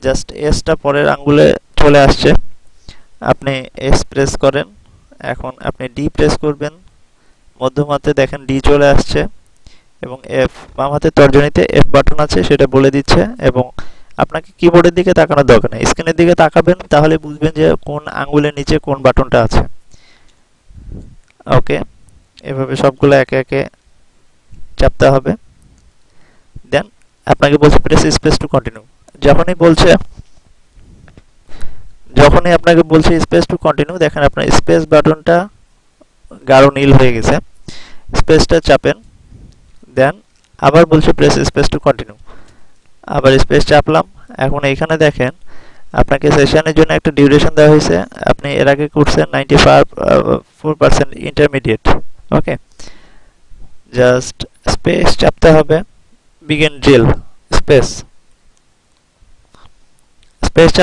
Just এসটা পরের আঙ্গুলে চলে আসছে, আপনি এস প্রেস করেন। এখন আপনি ডি প্রেস করবেন, মধ্যম হাতে দেখেন ডি চলে আসছে, এবং এফ বাম হাতের তর্জনীতে এফ বাটন আছে সেটা বলে দিচ্ছে। এবং আপনাকে কিবোর্ডের দিকে তাকানোর দরকার নেই, স্ক্রিনের দিকে তাকাবেন, তাহলে বুঝবেন যে কোন আঙ্গুলের নিচে কোন বাটনটা আছে। ওকে, এভাবে সবগুলো একে একে চাপতে হবে। দেন আপনাকে বলছে প্রেস স্পেস টু কন্টিনিউ। যখনই আপনাকে বলছে স্পেস টু কন্টিনিউ, দেখেন আপনার স্পেস বাটনটা গাঢ় নীল হয়ে গেছে। স্পেসটা চাপেন, দেন আবার বলছে প্রেস স্পেস টু কন্টিনিউ, আবার স্পেস চাপলাম। এখন এইখানে দেখেন আপনাকে সেশনের জন্য একটা ডিউরেশন দেওয়া হয়েছে, আপনি এর আগে করছেন 94% ইন্টারমিডিয়েট। ওকে, জাস্ট স্পেস চাপতে হবে, বিগিন ড্রিল, স্পেস।